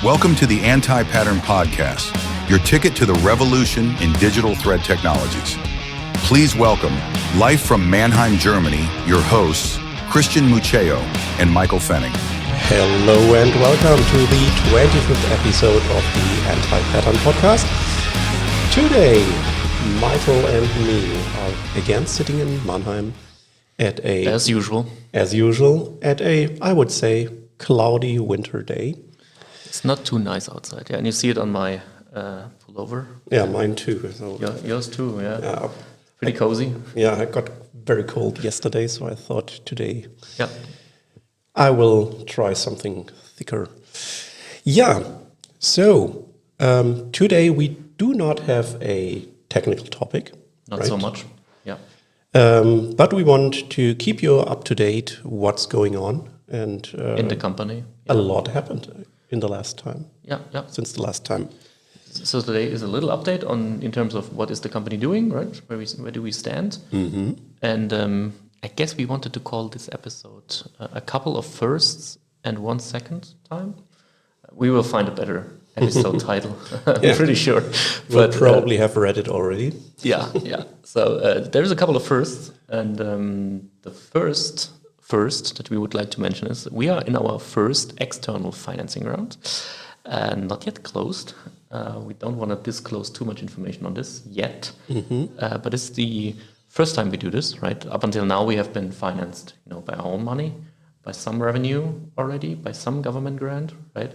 Welcome to the Anti-Pattern Podcast, your ticket to the revolution in digital thread technologies. Please welcome, live from Mannheim, Germany, your hosts, Christian Muccio and Michael Fenning. Hello and welcome to the 25th episode of the Anti-Pattern Podcast. Today, Michael and me are again sitting in Mannheim at As usual, at a, I would say, cloudy winter day. It's not too nice outside, yeah, and you see it on my pullover. Yeah, mine too. So, yours too, yeah. Pretty cozy. Yeah, I got very cold yesterday, so I thought today Yeah. I will try something thicker. Yeah, so today we do not have a technical topic. Not so much, yeah. But we want to keep you up to date what's going on. And in the company. A lot happened in the last time. Yeah. Since the last time. So today is a little update on in terms of what is the company doing, right? Where do we stand? Mm-hmm. And I guess we wanted to call this episode a couple of firsts and 1 second time. We will find a better episode title, I'm pretty sure. We'll probably have read it already. Yeah. So there's a couple of firsts, and the first that we would like to mention is we are in our first external financing round, not yet closed. We don't want to disclose too much information on this yet, but it's the first time we do this, right? Up until now, we have been financed, by our own money, by some revenue already, by some government grant, right?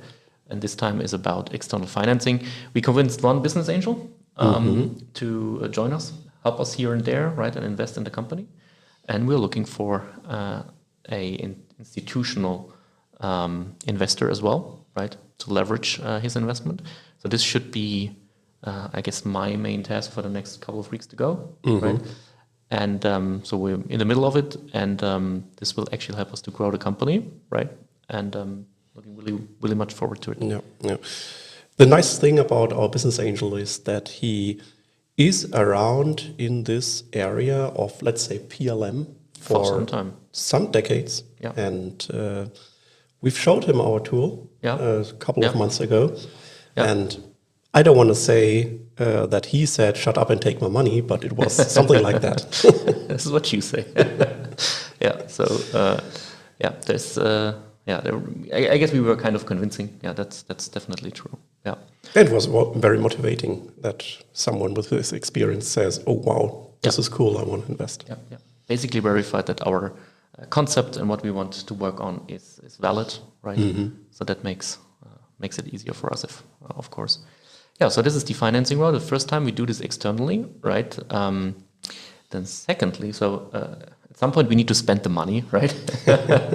And this time is about external financing. We convinced one business angel to join us, help us here and there, right, and invest in the company. And we're looking for a institutional investor as well, right, to leverage his investment. So this should be, I guess, my main task for the next couple of weeks to go, right? And so we're in the middle of it, and this will actually help us to grow the company, right? And looking really, really much forward to it. Yeah. The nice thing about our business angel is that he is around in this area of, let's say, PLM for some time. Some decades. Yeah. And we've showed him our tool a couple of months ago. Yeah. And I don't want to say that he said, "Shut up and take my money," but it was something like that. This is what you say. Yeah. So, there's, I guess we were kind of convincing. Yeah, that's definitely true. Yeah. It was very motivating that someone with this experience says, "Oh, wow, this is cool. I want to invest." Yeah. Basically verified that our concept and what we want to work on is valid, right? So that makes it easier for us, of course. Yeah, so this is the financing round. The first time we do this externally, right? Then secondly, so at some point we need to spend the money, right?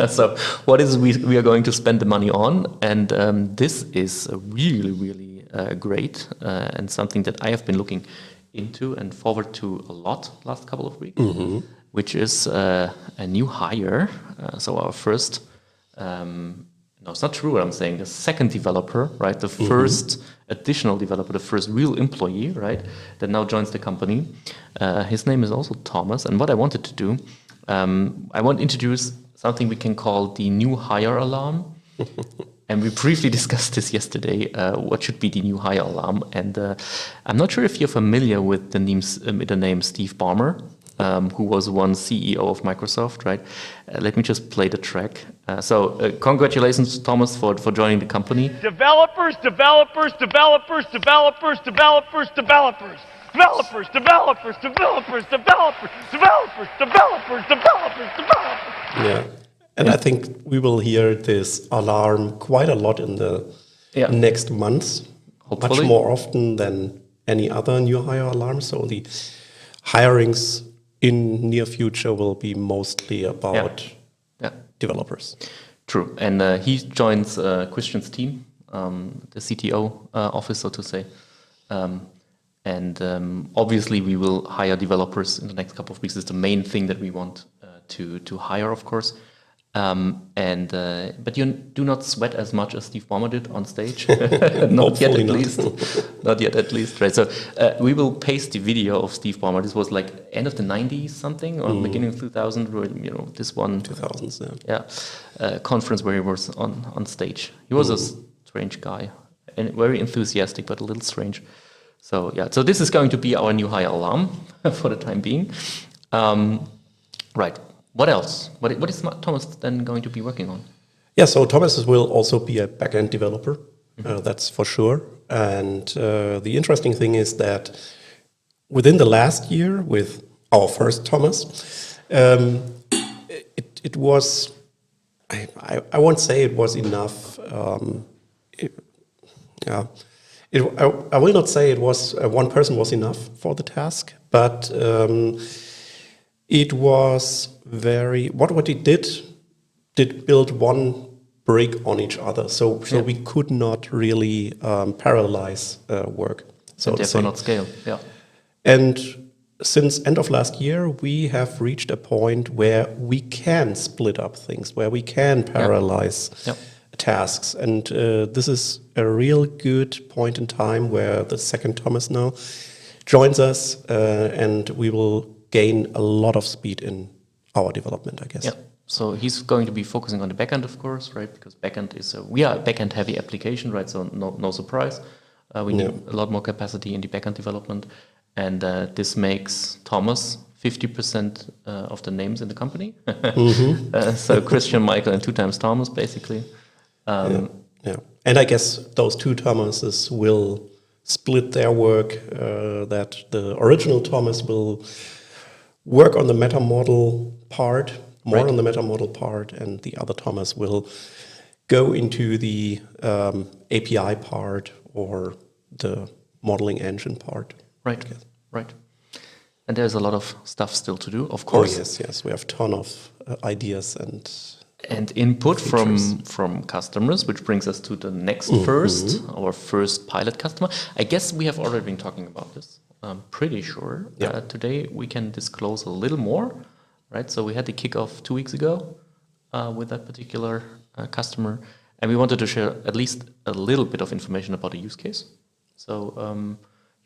So what is we are going to spend the money on? And this is really, really great and something that I have been looking into and forward to a lot last couple of weeks, which is a new hire. So our first... No, it's not true what I'm saying. The second developer, right? The first additional developer, the first real employee, right? That now joins the company. His name is also Thomas. And what I wanted to do, I want to introduce something we can call the new hire alarm. And we briefly discussed this yesterday. What should be the new hire alarm? And I'm not sure if you're familiar with the name Steve Ballmer. Who was one CEO of Microsoft, right? Let me just play the track. So congratulations, Thomas, for joining the company. Developers. Yeah. And I think we will hear this alarm quite a lot in the next months. Hopefully. Much more often than any other new hire alarm. So the hirings in near future will be mostly about developers. True. And he joins Christian's team, the CTO office, so to say. And obviously we will hire developers in the next couple of weeks. It's the main thing that we want to hire, of course. But you do not sweat as much as Steve Ballmer did on stage. Not yet, at least. Not yet, at least. Right. So we will paste the video of Steve Ballmer. This was like end of the 90s something, or beginning of 2000. Where, this one 2000s. conference where he was on stage. He was a strange guy, and very enthusiastic, but a little strange. So yeah, so this is going to be our new hire alarm for the time being. Right. What else? What is Thomas then going to be working on? Yeah, so Thomas will also be a backend developer, that's for sure. And the interesting thing is that within the last year, with our first Thomas, it was, I won't say it was enough. I will not say it was one person was enough for the task, but it was very, what it did build one brick on each other. So we could not really parallelize work. So and therefore not scale. Yeah. And since end of last year, we have reached a point where we can split up things, where we can parallelize tasks. And this is a real good point in time where the second Thomas now joins us, and we will gain a lot of speed in our development, I guess. Yeah. So he's going to be focusing on the backend, of course, right? Because backend we are a backend heavy application, right? So no surprise. We need a lot more capacity in the backend development. And this makes Thomas 50% of the names in the company. So Christian, Michael, and 2 times Thomas, basically. And I guess those 2 Thomases will split their work, that the original Thomas will work on the meta model part, on the meta model part, and the other Thomas will go into the API part or the modeling engine part. Right. And there's a lot of stuff still to do, of course. Oh, yes. We have a ton of ideas and input from customers, which brings us to the next our first pilot customer. I guess we have already been talking about this. I'm pretty sure. Today we can disclose a little more, right? So we had the kickoff 2 weeks ago with that particular customer, and we wanted to share at least a little bit of information about the use case. So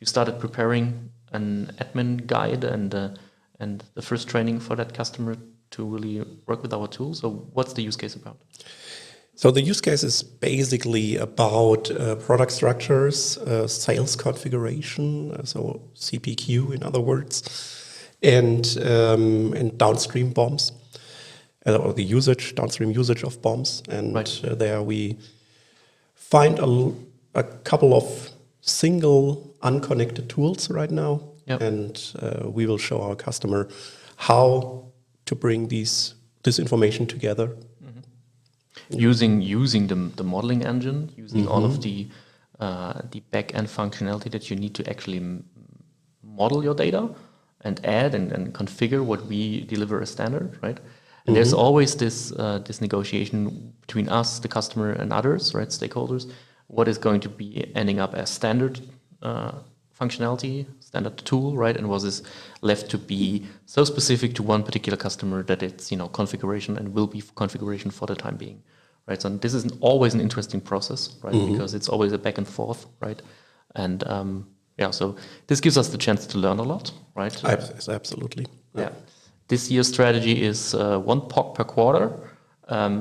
you started preparing an admin guide and the first training for that customer to really work with our tool. So what's the use case about? So the use case is basically about product structures, sales configuration, so CPQ in other words, and downstream bombs, or the downstream usage of bombs. And there we find a couple of single unconnected tools right now. And we will show our customer how to bring this information together. Using the modeling engine, using all of the back-end functionality that you need to actually model your data and add and configure what we deliver as standard, right? And there's always this negotiation between us, the customer, and others, right, stakeholders. What is going to be ending up as standard functionality, standard tool, right? And was this left to be so specific to one particular customer that it's configuration and will be configuration for the time being, right? So this is always an interesting process, right? Because it's always a back and forth, right? And so this gives us the chance to learn a lot, right? Absolutely. Yeah. This year's strategy is 1 POC per quarter.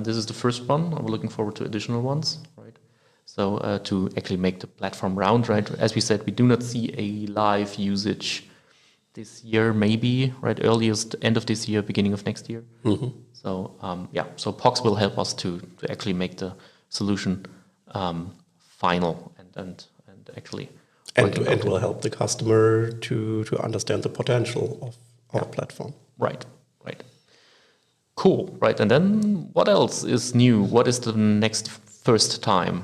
This is the first one. I'm looking forward to additional ones, right? So to actually make the platform round, right? As we said, we do not see a live usage this year, maybe, right? Earliest end of this year, beginning of next year. So so POCs will help us to actually make the solution final and actually and will help the customer to understand the potential of our platform. Right. Cool, right? And then what else is new? What is the next first time?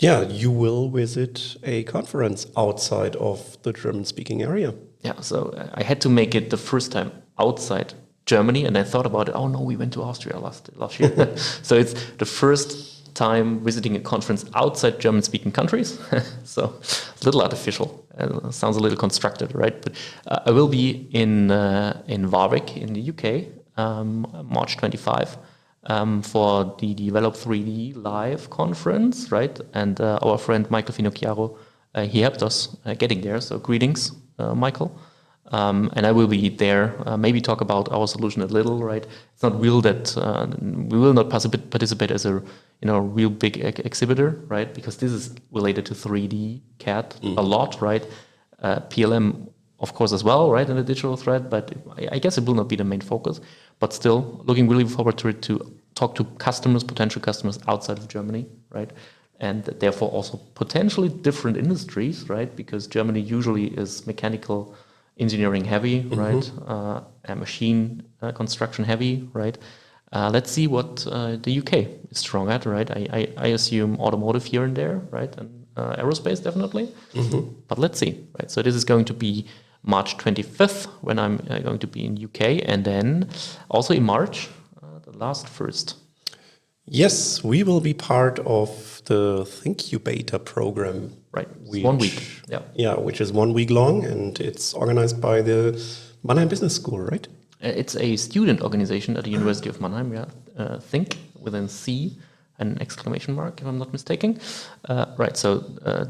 Yeah, you will visit a conference outside of the German-speaking area. Yeah, so I had to make it the first time outside Germany, and I thought about it. Oh no, we went to Austria last year. So it's the first time visiting a conference outside German-speaking countries. So a little artificial. Sounds a little constructed, right? But I will be in Warwick in the UK, March 25. For the Develop 3D Live conference, right? And our friend Michael Finocchiaro, he helped us getting there. So greetings, Michael. And I will be there, maybe talk about our solution a little, right? It's not real that we will not participate as a real big exhibitor, right? Because this is related to 3D CAD a lot, right? PLM, of course, as well, right, in the digital thread, but I guess it will not be the main focus. But still, looking really forward to it, to talk to customers, potential customers outside of Germany, right? And therefore also potentially different industries, right? Because Germany usually is mechanical engineering heavy, right? And machine construction heavy, right? Let's see what the UK is strong at, right? I assume automotive here and there, right? And aerospace definitely. But let's see, right? So this is going to be March 25th when I'm going to be in UK, and then also in March, the last first. Yes, we will be part of the Thinkubator program. Right, it's 1 week. Yeah, which is 1 week long, and it's organized by the Mannheim Business School, right? It's a student organization at the University of Mannheim, Think, with a C, an exclamation mark, if I'm not mistaken. Right, so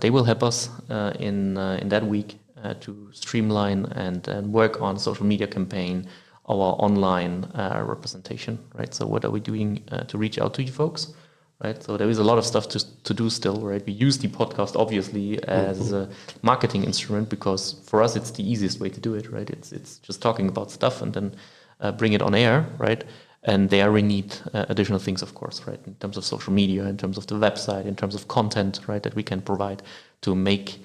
they will help us in that week to streamline and work on social media campaign, our online representation, right? So what are we doing to reach out to you folks, right? So there is a lot of stuff to do still, right? We use the podcast, obviously, as a marketing instrument, because for us, it's the easiest way to do it, right? It's just talking about stuff and then bring it on air, right? And there we need additional things, of course, right? In terms of social media, in terms of the website, in terms of content, right? That we can provide to make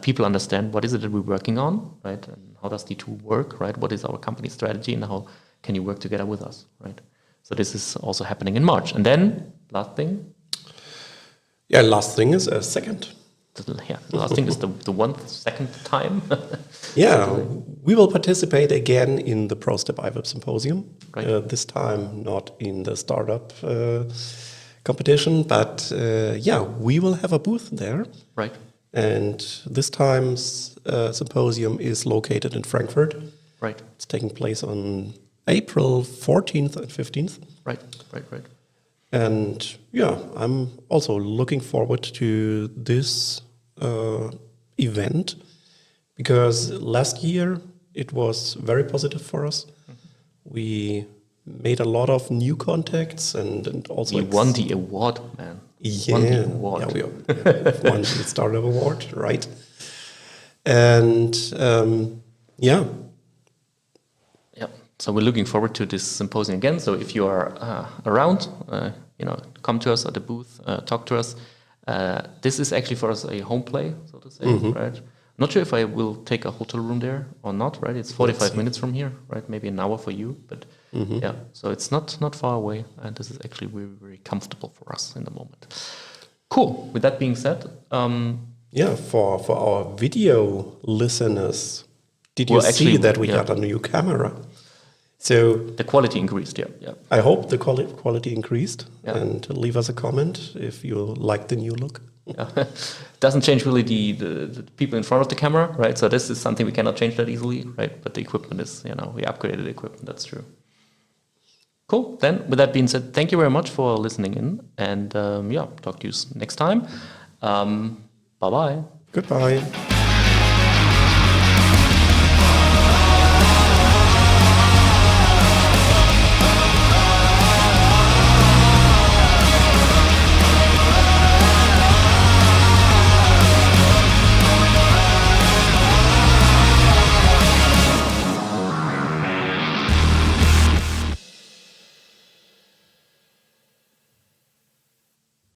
people understand what is it that we're working on, right? And how does the tool work, right? What is our company strategy, and how can you work together with us, right? So this is also happening in March. And then, last thing? Yeah, last thing is a second. The last thing is the second time. Yeah, we will participate again in the Prostep iViP Symposium. Right. This time not in the startup competition, but we will have a booth there. Right. And this time's symposium is located in Frankfurt. Right. It's taking place on April 14th and 15th. Right. And I'm also looking forward to this event, because last year it was very positive for us. We made a lot of new contacts and also... We won the award, man. Yeah, won the award. We won the Startup Award, right? And Yeah, so we're looking forward to this symposium again. So if you are around, come to us at the booth, talk to us. This is actually for us a home play, so to say, right? Not sure if I will take a hotel room there or not, right? It's 45 minutes from here, right? Maybe an hour for you, but so it's not far away, and this is actually very, very comfortable for us in the moment. Cool. With that being said, for our video listeners, did you see that we got a new camera? So the quality increased, yeah. I hope the quality increased, and leave us a comment if you like the new look. Doesn't change really the people in front of the camera, right? So this is something we cannot change that easily, right? But the equipment is, we upgraded the equipment, that's true. Cool. Then, with that being said, thank you very much for listening in, and talk to you next time. Bye-bye. Goodbye.